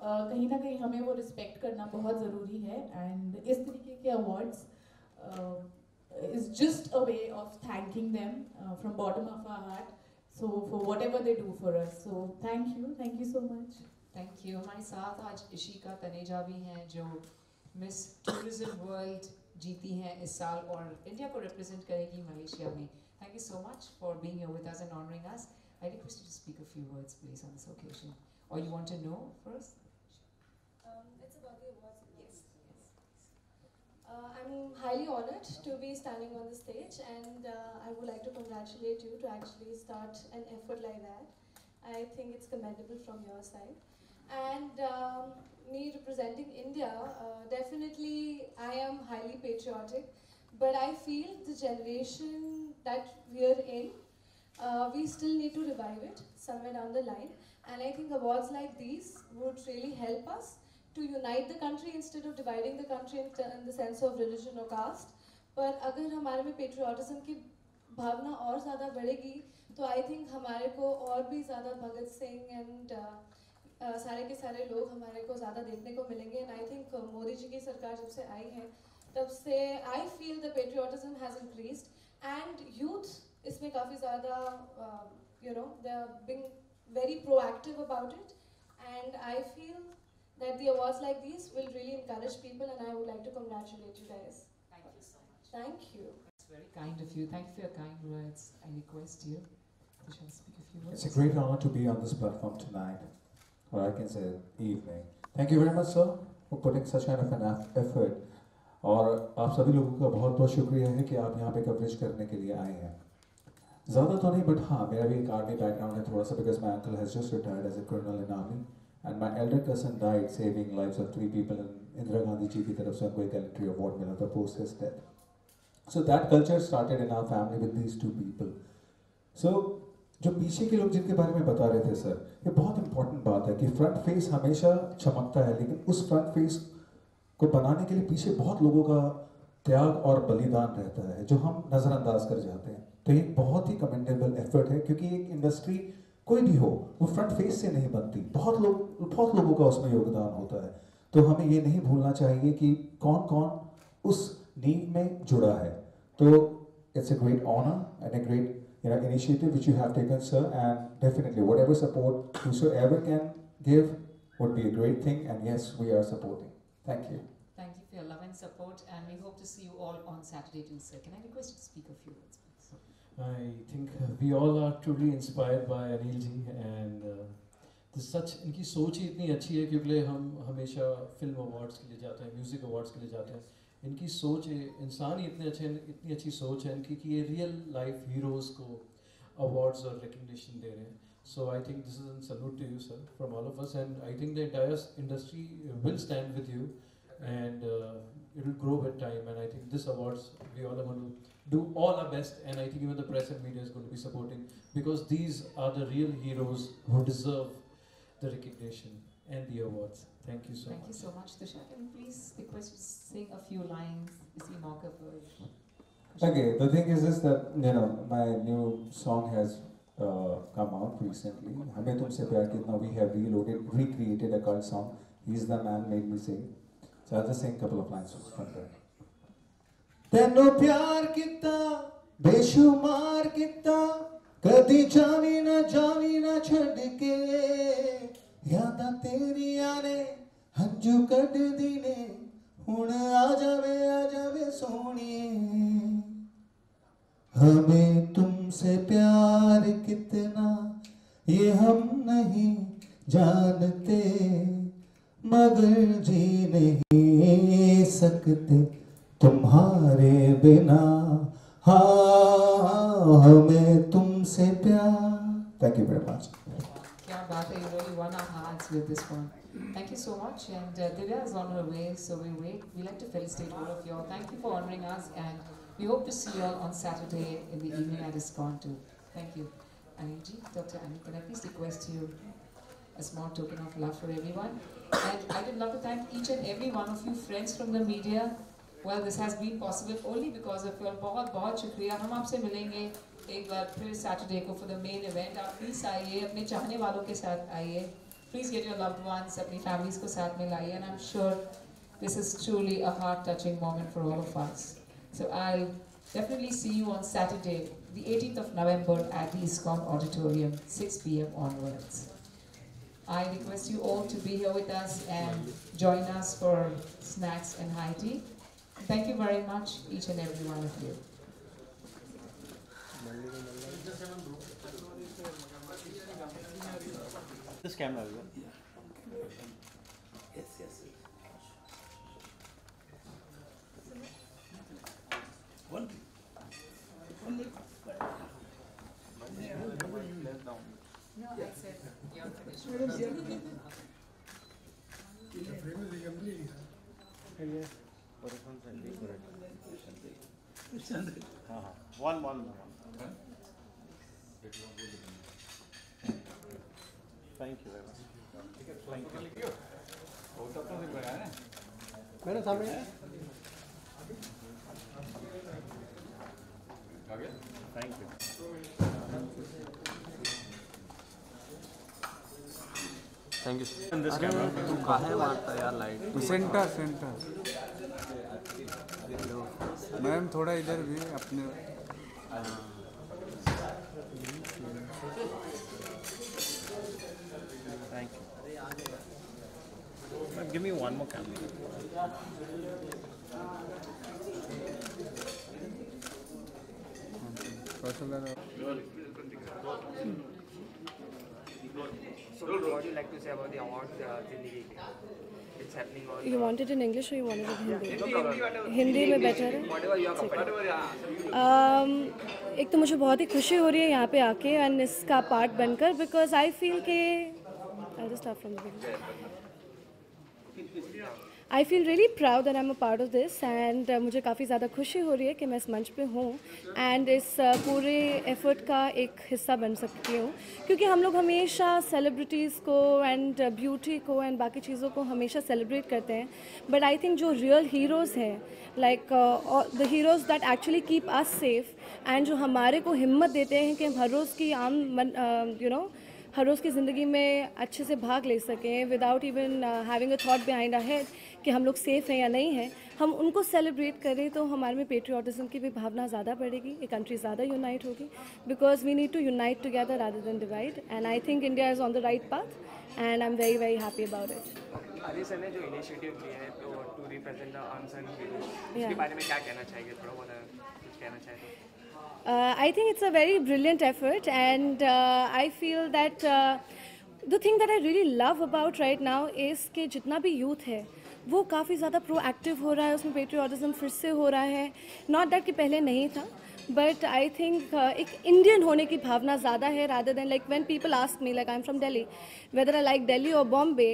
कहीं ना कहीं हमें वो रिस्पेक्ट करना बहुत ज़रूरी है. एंड इस तरीके के awards is just a way of thanking them from bottom of our heart, so for whatever they do for us. So thank you so much. Thank you. हमारे साथ आज इशिका तनेजा भी हैं जो मिस टूरिज्म वर्ल्ड जीती हैं इस साल और इंडिया को रिप्रेजेंट करेगी मलेशिया में. Thank you so much for being here with us and honoring us. I request you to speak a few words, please, on this occasion. Or you want to know first? It's about the awards. Yes. I'm highly honored to be standing on the stage, and I would like to congratulate you to actually start an effort like that. I think it's commendable from your side. And me representing India, definitely I am highly patriotic, but I feel the generation that we're in, we still need to revive it somewhere down the line. And I think awards like these would really help us to unite the country instead of dividing the country in the sense of religion or caste. पर अगर हमारे में patriotism की भावना और ज़्यादा बढ़ेगी, तो I think हमारे को और भी ज़्यादा भगत सिंह and सारे के सारे लोग हमारे को ज़्यादा देखने को मिलेंगे. And I think Modi ji की सरकार जब से आई है, तब से I feel the patriotism has increased and youth इसमें काफ़ी ज़्यादा they are being very proactive about it, and I feel that the awards like these will really encourage people, and I would like to congratulate you guys. Thank you so much. Thank you. It's very kind of you. Thank you for your kind words. I request you to shall speak a few words. It's a great honor to be on this platform tonight, or I can say evening. Thank you very much, sir, for putting such kind of an effort. और आप सभी लोगों का बहुत बहुत शुक्रिया है कि आप यहाँ पे कवरेज करने के लिए आए हैं. ज़्यादा तो नहीं, बट हाँ, मेरा भी एक आर्मी बैकग्राउंड है थोड़ा सा, because my uncle has just retired as a colonel in army, and my elder cousin died saving lives of 3 people, and Indira Gandhi ji की तरफ से उनको एक gallantry award मिला था post his death. So that culture started in our family with these 2 people. So जो पीछे के लोग जिनके बारे में बता रहे थे सर, ये बहुत इंपॉर्टेंट बात है कि फ्रंट फेस हमेशा चमकता है, लेकिन उस फ्रंट फेस को बनाने के लिए पीछे बहुत लोगों का त्याग और बलिदान रहता है, जो हम नज़रअंदाज कर जाते हैं. तो ये बहुत ही कमेंडेबल एफर्ट है, क्योंकि एक इंडस्ट्री कोई भी हो वो फ्रंट फेस से नहीं बनती, बहुत लोगों का उसमें योगदान होता है. तो हमें ये नहीं भूलना चाहिए कि कौन कौन उस नींव में जुड़ा है. तो it's a great honour and a great initiative which you have taken, sir, and definitely whatever support whosoever can give would be a great thing, and yes, we are supporting. Thank you. Thank you for your love and support, and we hope to see you all on Saturday too, sir. Can I request you to speak a few words, please? I think we all are truly inspired by Anil ji, and इनकी सोच ही इतनी अच्छी है, क्योंकि हम हमेशा film awards के लिए जाते हैं, म्यूज़िक अवार्ड्स के लिए जाते हैं. इनकी सोच है, इंसान ही इतनी अच्छी सोच है इनकी कि ये रियल लाइफ हीरोज़ को अवार्ड्स और रिकग्निशन दे रहे हैं. So I think this is a salute to you, sir, from all of us, and I think the entire industry will stand with you, and it will grow with time. And I think this awards, we all are going to do all our best, and I think even the press and media is going to be supporting, because these are the real heroes who deserve the recognition and the awards. Thank you so much. Thank you so much, Tushar. Can you please request you to sing a few lines? इसी मौके पर. Okay, the thing is this, that my new song has come out recently. हमें तुमसे प्यार कितना, we have recreated a cult song. He's the man made me sing. So I'll just sing a couple of lines from there. तैनू प्यार कितना बेशुमार कितना, कदी जावी ना छड़ के, यादां तेरियां ने हंजू कढ दी ने, हुण आ जावे सोनिए. हमें तुमसे प्यार कितना ये हम नहीं जानते, मगर जी नहीं सकते तुम्हारे बिना. हाँ, हमें तुमसे प्यार. Thank you very much. क्या बात है, you really won our hearts with this one. Thank you so much, and Divya is on her way, so we like to felicitate all of you all. Thank you for honoring us, and we hope to see you all on Saturday in the evening at ISKCON too. Thank you. Anilji, Dr. Anil, can I please request you a small token of love for everyone? And I would love to thank each and every one of you friends from the media. Well, this has been possible only because of your बहुत शुक्रिया. हम आपसे मिलेंगे एक बार फिर Saturday को for the main event. आप please आइए, अपने चाहने वालों के साथ आइए. Please get your loved ones, अपनी families को साथ में लाइए. And I'm sure this is truly a heart-touching moment for all of us. So I'll definitely see you on Saturday, the 18th of November at the ISKCON Auditorium, 6 p.m. onwards. I request you all to be here with us and join us for snacks and high tea. Thank you very much, each and every one of you. This camera as well. Yes. हाँ हाँ one thank you very much madam सामने thank you thank you in this camera तू काहे मारता यार light centre ma'am थोड़ा इधर भी अपने thank you give me one more camera So what would you like to say about the awards Zindagi ke? It's happening on. You want it in English or you want it in Hindi? No problem. Hindi में better है. Whatever you are comfortable. एक तो मुझे बहुत ही खुशी हो रही है यहाँ पे आके एंड इसका पार्ट बनकर बिकॉज आई फील के I just start from the beginning. I feel really proud that I am a part of this and मुझे काफ़ी ज़्यादा खुशी हो रही है कि मैं इस मंच पे हूँ एंड इस पूरे एफर्ट का एक हिस्सा बन सकती हूँ क्योंकि हम लोग हमेशा सेलिब्रिटीज़ को एंड ब्यूटी को एंड बाकी चीज़ों को हमेशा सेलिब्रेट करते हैं बट आई थिंक जो रियल हीरोज़ हैं like the heroes that actually keep us safe and जो हमारे को हिम्मत देते हैं कि हम हर रोज़ की हर रोज़ की ज़िंदगी में अच्छे से भाग ले सकें without even having a thought behind a head कि हम लोग सेफ़ हैं या नहीं हैं, हम उनको सेलिब्रेट करें तो हमारे में पेट्रियाटिज़म की भी भावना ज़्यादा बढ़ेगी, ये कंट्री ज़्यादा यूनाइट होगी because we need to unite together rather than divide and I think India is on the right path and I am very very happy about it. अरे सर ने जो इनिशिएटिव लिया है तो to represent the unsung heroes इसके बारे में क्या कहना चाहिए, थोड़ा बहुत कुछ कहना चाहिए तो? I think it's a very brilliant effort and I feel that the thing that I really love about right now is कि जितना भी यूथ है वो काफ़ी ज़्यादा प्रोएक्टिव हो रहा है, उसमें पेट्रियाटिज़म फिर से हो रहा है. नॉट दैट कि पहले नहीं था बट आई थिंक एक इंडियन होने की भावना ज़्यादा है rather than like when people ask me like I am from Delhi whether I like Delhi और Bombay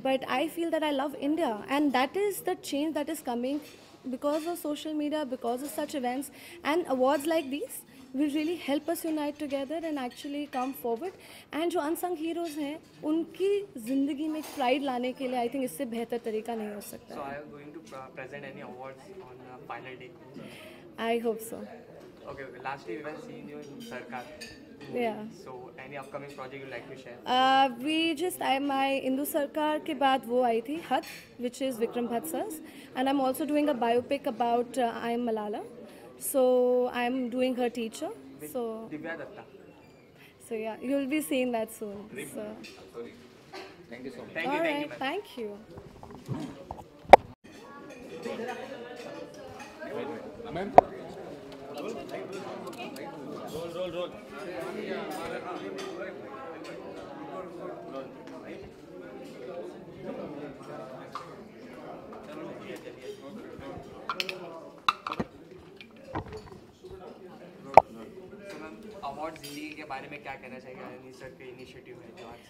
but I feel that I love India and that is the change that is coming because of social media, because of such events and awards like these will really help us unite together and actually come forward. And जो unsung heroes हैं उनकी ज़िंदगी में pride लाने के लिए I think इससे बेहतर तरीका नहीं हो सकता. So are you going to present any awards on the final day? I hope so. Okay. Lastly, we were seeing you in Sarkar. Yeah. So any upcoming project you like to share? My Indu Sarkar के बाद वो आई थी हद which is Vikram Bhatt sir's and I'm also doing a biopic about I am Malala. So I'm doing her teacher. So Divya Datta. So yeah, you'll be seeing that soon. So. Thank you so much. All right, thank you. Roll. Award जिंदगी के बारे में क्या कहना चाहिए Anil sir के initiative है जो आज?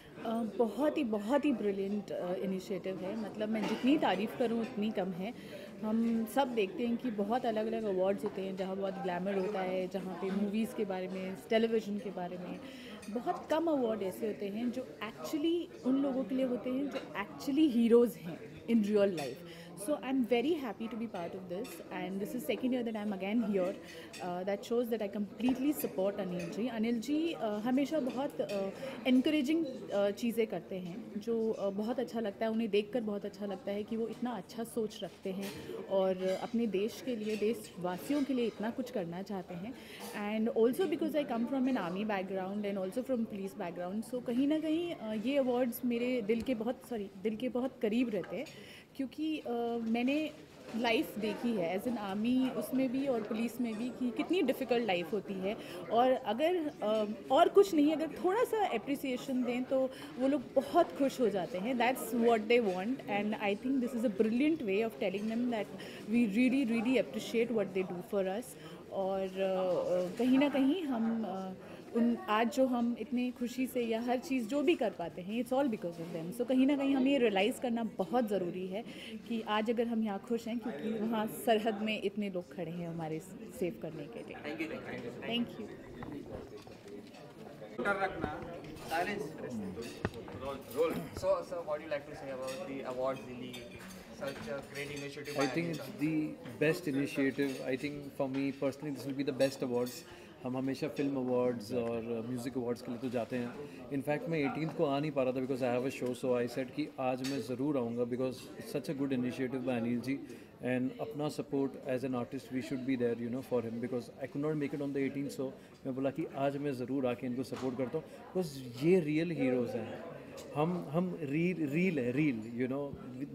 बहुत ही ब्रिलियंट इनिशिएटिव है. मतलब मैं जितनी तारीफ़ करूं उतनी कम है. हम सब देखते हैं कि बहुत अलग अलग अवार्ड्स होते हैं जहां बहुत ग्लैमर होता है, जहां पे मूवीज़ के बारे में, टेलीविज़न के बारे में. बहुत कम अवार्ड ऐसे होते हैं जो एक्चुअली उन लोगों के लिए होते हैं जो एक्चुअली हीरोज़ हैं in real life. So I'm very happy to be part of this and this is second year that I'm again here. That shows that I completely support Anil ji. Anil ji हमेशा बहुत encouraging चीज़ें करते हैं जो बहुत अच्छा लगता है, उन्हें देखकर बहुत अच्छा लगता है कि वो इतना अच्छा सोच रखते हैं और अपने देश के लिए, देशवासियों के लिए इतना कुछ करना चाहते हैं. And also because I come from an army background and also from police background, so कहीं ना कहीं ये awards मेरे दिल के बहुत करीब रहते हैं क्योंकि मैंने लाइफ देखी है एज एन आर्मी, उसमें भी और पुलिस में भी कि कितनी डिफ़िकल्ट लाइफ होती है. और अगर और कुछ नहीं, अगर थोड़ा सा अप्रिसिएशन दें तो वो लोग बहुत खुश हो जाते हैं. That's what they want and I think this is a brilliant way of telling them that we really appreciate what they do for us. और कहीं ना कहीं हम आज जो हम इतनी खुशी से या हर चीज़ जो भी कर पाते हैं, it's all because of them. So कहीं ना कहीं हमें ये रियलाइज़ करना बहुत ज़रूरी है कि आज अगर हम यहाँ खुश हैं क्योंकि वहाँ सरहद में इतने लोग खड़े हैं हमारे सेव करने के लिए। Thank you. So, what do you like to say about the awards in the such a great initiative? I think it's the best initiative. I think for me personally, this will be the best awards. हम हमेशा film awards और music awards के लिए तो जाते हैं। In fact मैं 18th को आ नहीं पा रहा था because I have a show, so I said कि आज मैं ज़रूर आऊँगा because it's such a good initiative by Anil ji and अपना support as an artist we should be there for him because I could not make it on the 18th। So मैं बोला कि आज मैं ज़रूर आके इनको सपोर्ट करता हूँ बिकॉज ये रियल हीरोज़ हैं। हम रील है, reel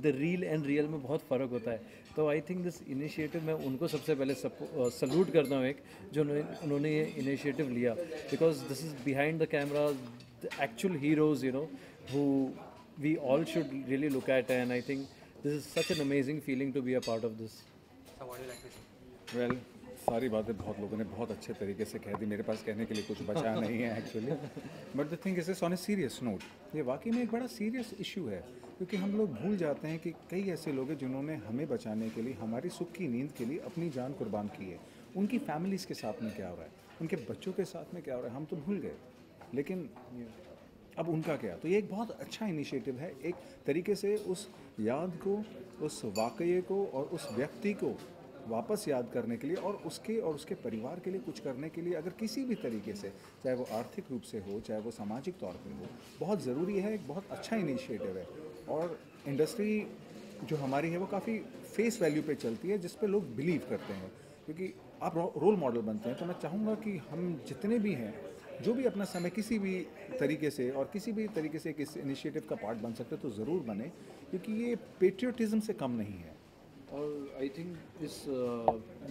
the reel and real में बहुत फ़र्क होता है। तो आई थिंक दिस इनिशिएटिव मैं उनको सबसे पहले सल्यूट करता हूँ, एक जो उन्होंने ये इनिशिएटिव लिया because this is behind the camera the actual heroes who we all should really look at and I think this is such an amazing feeling to be a part of this. Well, सारी बातें बहुत लोगों ने बहुत अच्छे तरीके से कह दी, मेरे पास कहने के लिए कुछ बचा नहीं है actually. But the thing is on a serious note, ये वाकई में एक बड़ा सीरियस इशू है क्योंकि हम लोग भूल जाते हैं कि कई ऐसे लोग हैं जिन्होंने हमें बचाने के लिए, हमारी सुख की नींद के लिए अपनी जान कुर्बान की है। उनकी फैमिलीज़ के साथ में क्या हो रहा है, उनके बच्चों के साथ में क्या हो रहा है, हम तो भूल गए। लेकिन अब उनका क्या? तो ये एक बहुत अच्छा इनिशिएटिव है, एक तरीके से उस याद को, उस वाक़ये को और उस व्यक्ति को वापस याद करने के लिए और उसके परिवार के लिए कुछ करने के लिए, अगर किसी भी तरीके से, चाहे वो आर्थिक रूप से हो, चाहे वो सामाजिक तौर पे हो, बहुत ज़रूरी है। एक बहुत अच्छा इनिशिएटिव है और इंडस्ट्री जो हमारी है वो काफ़ी फेस वैल्यू पे चलती है, जिस पे लोग बिलीव करते हैं क्योंकि आप रोल मॉडल बनते हैं। तो मैं चाहूँगा कि हम जितने भी हैं, जो भी अपना समय किसी भी तरीके से और किसी भी तरीके से इस इनिशिएटिव का पार्ट बन सकते तो ज़रूर बने क्योंकि ये पेट्रियटिज़म से कम नहीं है। और आई थिंक इस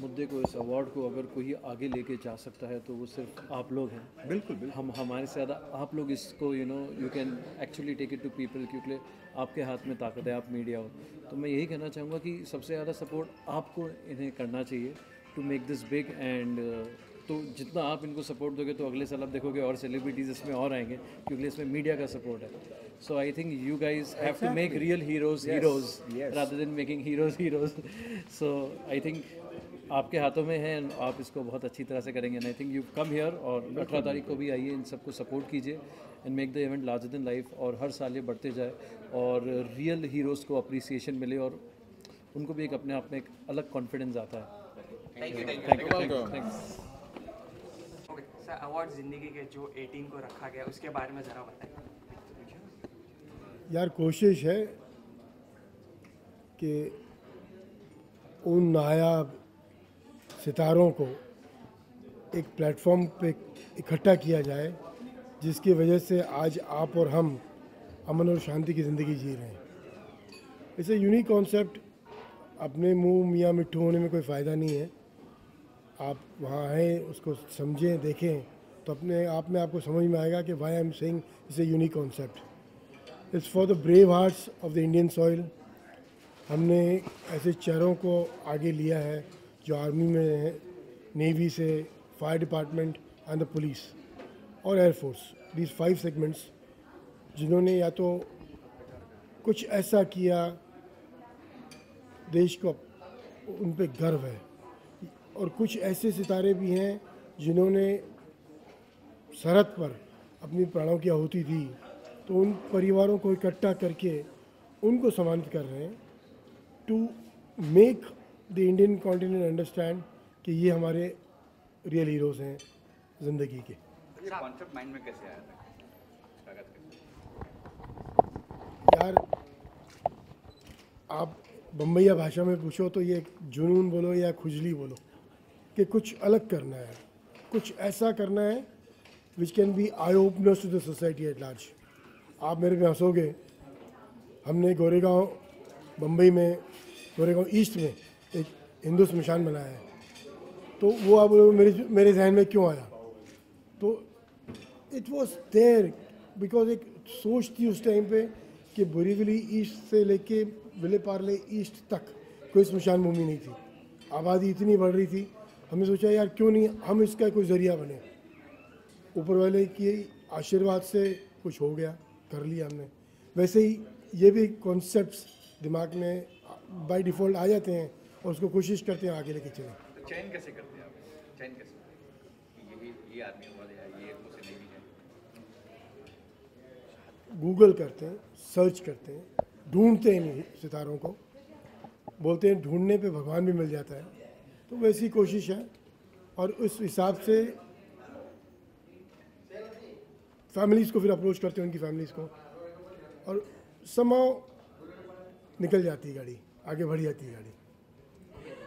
मुद्दे को, इस अवार्ड को अगर कोई आगे लेके जा सकता है तो वो सिर्फ आप लोग हैं। बिल्कुल बिल्कुल, हम हमारे से ज़्यादा आप लोग इसको you can actually take it to people क्योंकि आपके हाथ में ताकत है, आप मीडिया हो। तो मैं यही कहना चाहूँगा कि सबसे ज़्यादा सपोर्ट आपको इन्हें करना चाहिए to make this big and तो जितना आप इनको सपोर्ट दोगे तो अगले साल आप देखोगे और सेलिब्रिटीज़ इसमें और आएंगे क्योंकि इसमें मीडिया का सपोर्ट है। So I think you guys have to make real heroes rather than making heroes. So I think आपके हाथों में है, आप इसको बहुत अच्छी तरह से करेंगे। And I think you've come here और 18 तारीख को भी आइए, इन सबको सपोर्ट कीजिए and make the event larger than life और हर साल ये बढ़ते जाए और रियल हीरोज़ को अप्रिसिएशन मिले और उनको भी एक अपने आप में एक अलग कॉन्फिडेंस आता है। Thank you. Okay sir, award ज़िंदगी के जो 18 को रखा गया उसके बारे में ज़रा बताएं। यार कोशिश है कि उन नायाब सितारों को एक प्लेटफॉर्म पे इकट्ठा किया जाए जिसकी वजह से आज आप और हम अमन और शांति की ज़िंदगी जी रहे हैं। इसे यूनिक कॉन्सेप्ट, अपने मुंह मियाँ मिट्ठू होने में कोई फ़ायदा नहीं है। आप वहाँ आएँ, उसको समझें, देखें तो अपने आप में आपको समझ में आएगा कि why I am saying it's a unique concept. It's for the brave hearts of the Indian soil. हमने ऐसे चेहरों को आगे लिया है जो आर्मी में है, नेवी से, fire department and the police और एयरफोर्स, दीज 5 सेगमेंट्स जिन्होंने या तो कुछ ऐसा किया देश को उन पे गर्व है और कुछ ऐसे सितारे भी हैं जिन्होंने सरहद पर अपनी प्राणों की आहुति दी। तो उन परिवारों को इकट्ठा करके उनको सम्मानित कर रहे हैं to make the Indian continent understand कि ये हमारे रियल हीरोज़ हैं ज़िंदगी के। ये कॉन्सेप्ट माइंड में कैसे आया था? यार आप बम्बईया भाषा में पूछो तो ये जुनून बोलो या खुजली बोलो कि कुछ अलग करना है, कुछ ऐसा करना है which can be eye openers to the society at large. आप मेरे पे हंसोगे, हमने गोरेगांव बम्बई में, गोरेगांव ईस्ट में एक हिंदू स्मशान बनाया है। तो वो अब मेरे जहन में क्यों आया? तो इट वॉज देयर बिकॉज एक सोच थी उस टाइम पे कि बोरीवली ईस्ट से लेके विले पार्ले ईस्ट तक कोई स्मशान भूमि नहीं थी, आबादी इतनी बढ़ रही थी। हमने सोचा यार क्यों नहीं हम इसका कोई ज़रिया बने। ऊपर वाले की आशीर्वाद से कुछ हो गया, कर लिया हमने। वैसे ही ये भी कॉन्सेप्ट्स दिमाग में बाय डिफ़ॉल्ट आ जाते हैं और उसको कोशिश करते हैं आगे लेके चलें। तो चयन कैसे करते हैं आप? चयन कैसे? ये आदमी वाले हैं, ये मुझसे नहीं भी है। गूगल करते हैं, सर्च करते हैं, ढूंढते हैं इन सितारों को, बोलते हैं ढूंढने पे भगवान भी मिल जाता है। तो वैसी कोशिश है और उस हिसाब से फैमिलीज़ को फिर अप्रोच करते हैं, उनकी फैमिलीज़ को, और समाव निकल जाती है गाड़ी, आगे बढ़ जाती है गाड़ी।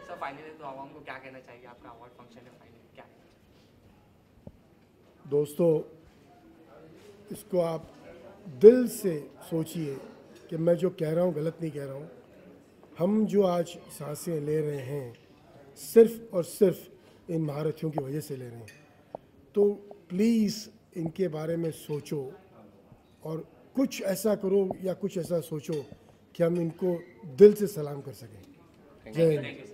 सर फाइनली तो आवाम को क्या कहना चाहिए? आपका अवार्ड फंक्शन है, फाइनली क्या? दोस्तों, इसको आप दिल से सोचिए कि मैं जो कह रहा हूँ गलत नहीं कह रहा हूँ। हम जो आज सांसें ले रहे हैं सिर्फ़ और सिर्फ इन महारथियों की वजह से ले रहे हैं। तो प्लीज़ इनके बारे में सोचो और कुछ ऐसा करो या कुछ ऐसा सोचो कि हम इनको दिल से सलाम कर सकें। जय हिंद।